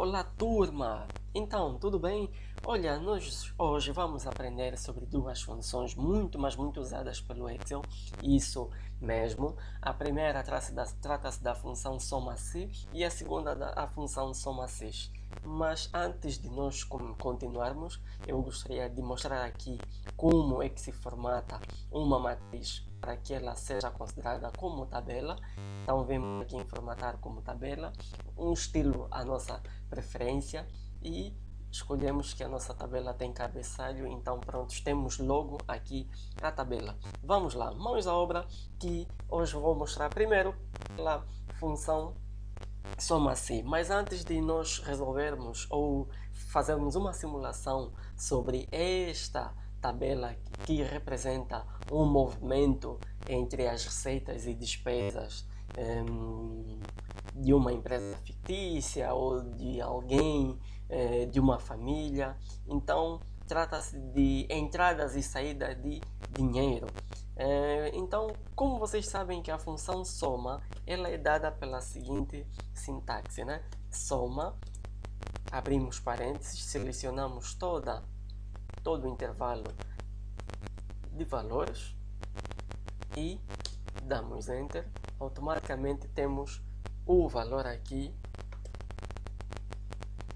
Olá, turma! Então, tudo bem? Olha, nós hoje vamos aprender sobre duas funções muito usadas pelo Excel. Isso mesmo. A primeira trata-se da função soma-se e a segunda a função soma-se. Mas antes de nós continuarmos, eu gostaria de mostrar aqui como é que se formata uma matriz para que ela seja considerada como tabela. Então, vemos aqui em formatar como tabela, um estilo à nossa preferência e escolhemos que a nossa tabela tem cabeçalho. Então pronto, temos logo aqui a tabela. Vamos lá, mãos à obra, que hoje vou mostrar primeiro a função soma-se. Mas antes de nós resolvermos ou fazermos uma simulação sobre esta tabela que representa um movimento entre as receitas e despesas de uma empresa fictícia ou de alguém, de uma família. Então trata-se de entradas e saídas de dinheiro. Então, como vocês sabem que a função soma ela é dada pela seguinte sintaxe, né? Soma, abrimos parênteses, selecionamos todo o intervalo de valores e damos enter. Automaticamente temos o valor aqui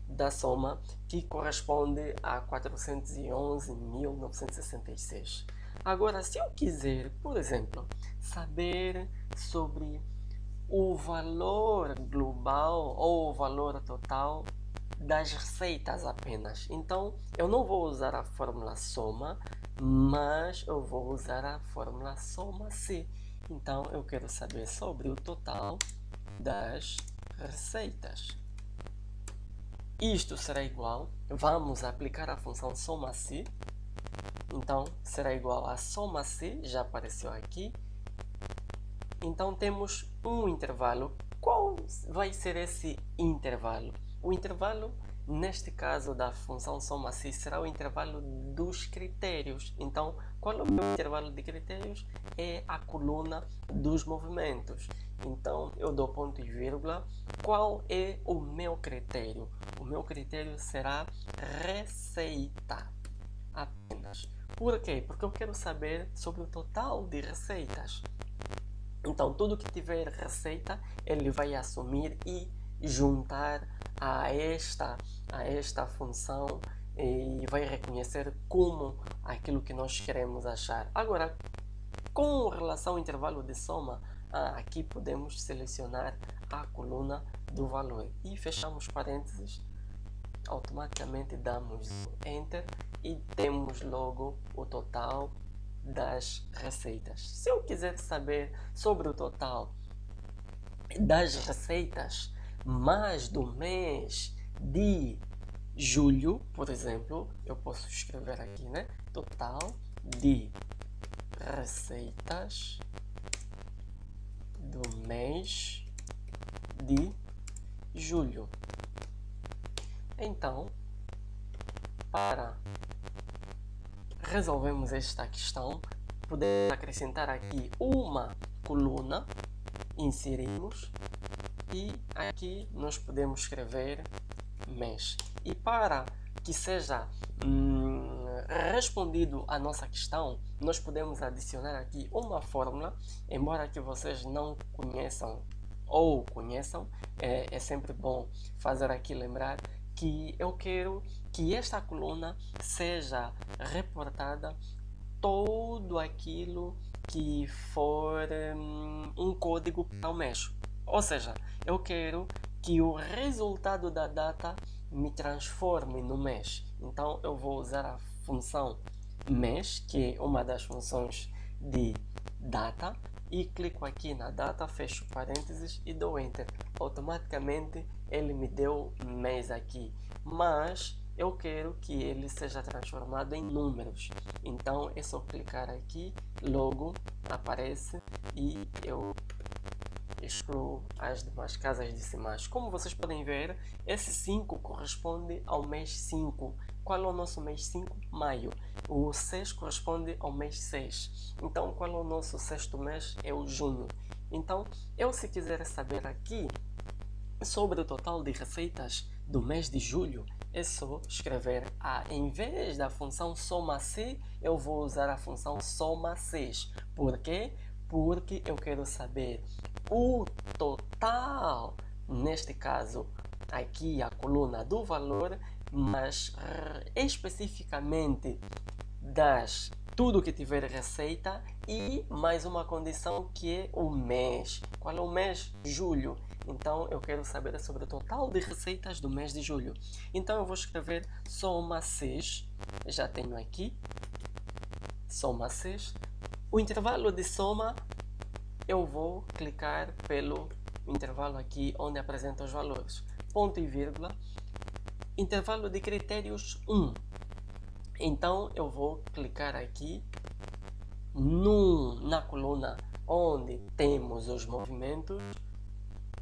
da soma, que corresponde a 411.966. Agora, se eu quiser, por exemplo, saber sobre o valor global ou o valor total das receitas apenas, então eu não vou usar a fórmula soma, mas eu vou usar a fórmula soma-se. Então eu quero saber sobre o total das receitas. Isto será igual, vamos aplicar a função soma-se, então será igual a soma-se, já apareceu aqui. Então temos um intervalo. Qual vai ser esse intervalo? O intervalo, neste caso da função soma-se, será o intervalo dos critérios. Então, qual é o meu intervalo de critérios? É a coluna dos movimentos. Então, eu dou ponto e vírgula. Qual é o meu critério? O meu critério será receita apenas. Por quê? Porque eu quero saber sobre o total de receitas. Então, tudo que tiver receita, ele vai assumir e juntar a esta função e vai reconhecer como aquilo que nós queremos achar. Agora, com relação ao intervalo de soma, aqui podemos selecionar a coluna do valor e fechamos parênteses. Automaticamente damos enter e temos logo o total das receitas. Se eu quiser saber sobre o total das receitas, mas do mês de julho, por exemplo, eu posso escrever aqui, né? Total de receitas do mês de julho. Então, para resolvermos esta questão, podemos acrescentar aqui uma coluna, inserimos e aqui nós podemos escrever mês. E para que seja respondido a nossa questão, nós podemos adicionar aqui uma fórmula, embora que vocês não conheçam ou conheçam, é sempre bom fazer aqui lembrar que eu quero que esta coluna seja reportada todo aquilo que for um código para o mês. Ou seja, eu quero que o resultado da data me transforme no mês. Então eu vou usar a função mês, que é uma das funções de data, e clico aqui na data, fecho parênteses e dou enter. Automaticamente ele me deu mês aqui, mas eu quero que ele seja transformado em números. Então é só clicar aqui, logo aparece e eu excluo as demais casas decimais. Como vocês podem ver, esse 5 corresponde ao mês 5. Qual é o nosso mês 5? Maio. O 6 corresponde ao mês 6. Então, qual é o nosso sexto mês? É o junho. Então, eu se quiser saber aqui sobre o total de receitas, do mês de julho, é só escrever A. Em vez da função soma-se, eu vou usar a função soma-ses. Por quê? Porque eu quero saber o total, neste caso, aqui a coluna do valor, mas especificamente das tudo que tiver receita e mais uma condição que é o mês. Qual é o mês? Julho. Então eu quero saber sobre o total de receitas do mês de julho. Então eu vou escrever soma-ses. Já tenho aqui soma-ses. O intervalo de soma eu vou clicar pelo intervalo aqui onde apresenta os valores. Ponto e vírgula. Intervalo de critérios 1. Então eu vou clicar aqui na coluna onde temos os movimentos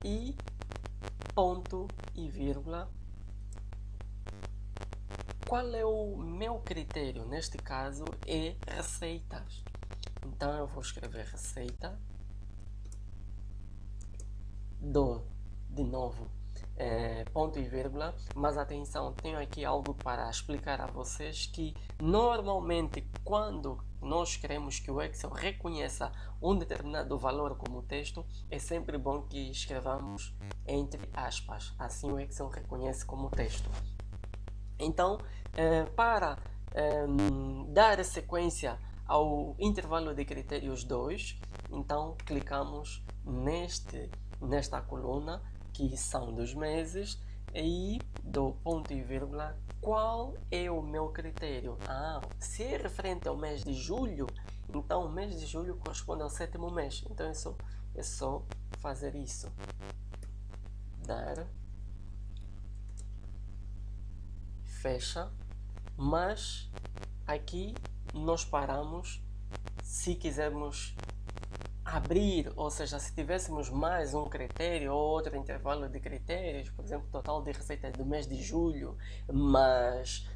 e ponto e vírgula. Qual é o meu critério? Neste caso é receitas. Então eu vou escrever receita. Dou de novo ponto e vírgula, mas atenção, tenho aqui algo para explicar a vocês que normalmente quando nós queremos que o Excel reconheça um determinado valor como texto, é sempre bom que escrevamos entre aspas, assim o Excel reconhece como texto. Então, para dar sequência ao intervalo de critérios 2, então clicamos nesta coluna que são dos meses e dou ponto e vírgula. Qual é o meu critério? Se é referente ao mês de julho, então o mês de julho corresponde ao 7º mês. Então é só fazer isso. Dar, fecha, mas aqui nós paramos se quisermos abrir, ou seja, se tivéssemos mais um critério ou outro intervalo de critérios, por exemplo, total de receitas do mês de julho, mas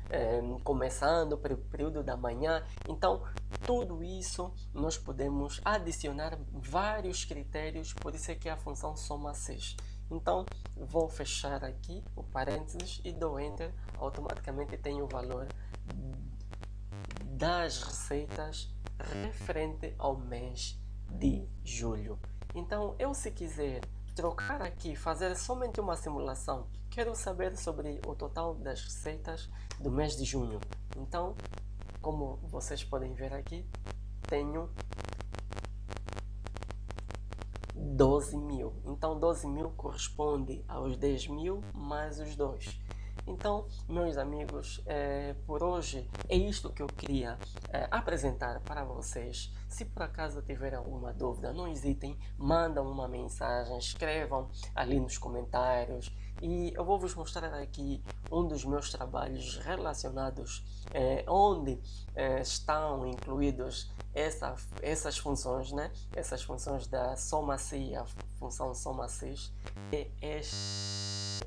começando pelo período da manhã, então tudo isso nós podemos adicionar vários critérios, por isso é que a função soma-ses. Então vou fechar aqui o parênteses e dou enter, automaticamente tenho o valor das receitas referente ao mês de julho. Então eu, se quiser trocar aqui, fazer somente uma simulação, quero saber sobre o total das receitas do mês de junho. Então, como vocês podem ver aqui, tenho 12.000. Então 12.000 corresponde aos 10.000 mais os 2. Então, meus amigos, por hoje é isto que eu queria apresentar para vocês. Se por acaso tiverem alguma dúvida, não hesitem, mandam uma mensagem, escrevam ali nos comentários e eu vou vos mostrar aqui um dos meus trabalhos relacionados onde estão incluídos essas funções, né? Essas funções da soma-se, a função soma-ses,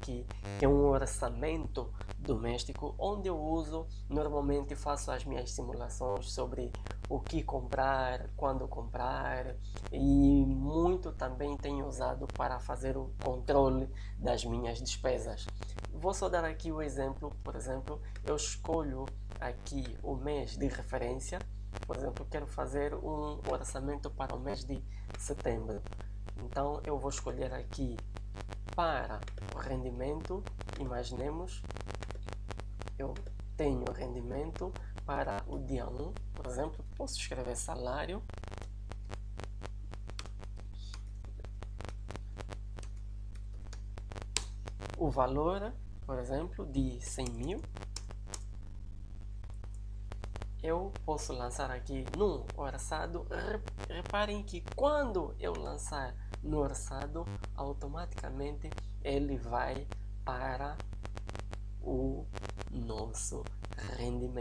que é um orçamento doméstico onde eu uso, normalmente faço as minhas simulações sobre o que comprar, quando comprar e muito também tenho usado para fazer o controle das minhas despesas. Vou só dar aqui o exemplo, por exemplo, eu escolho aqui o mês de referência, por exemplo, quero fazer um orçamento para o mês de setembro, então eu vou escolher aqui para o rendimento, imaginemos, eu tenho rendimento para o dia 1, por exemplo, posso escrever salário, o valor, por exemplo, de 100.000, eu posso lançar aqui no orçado. Reparem que quando eu lançar no orçado, automaticamente ele vai para o nosso rendimento.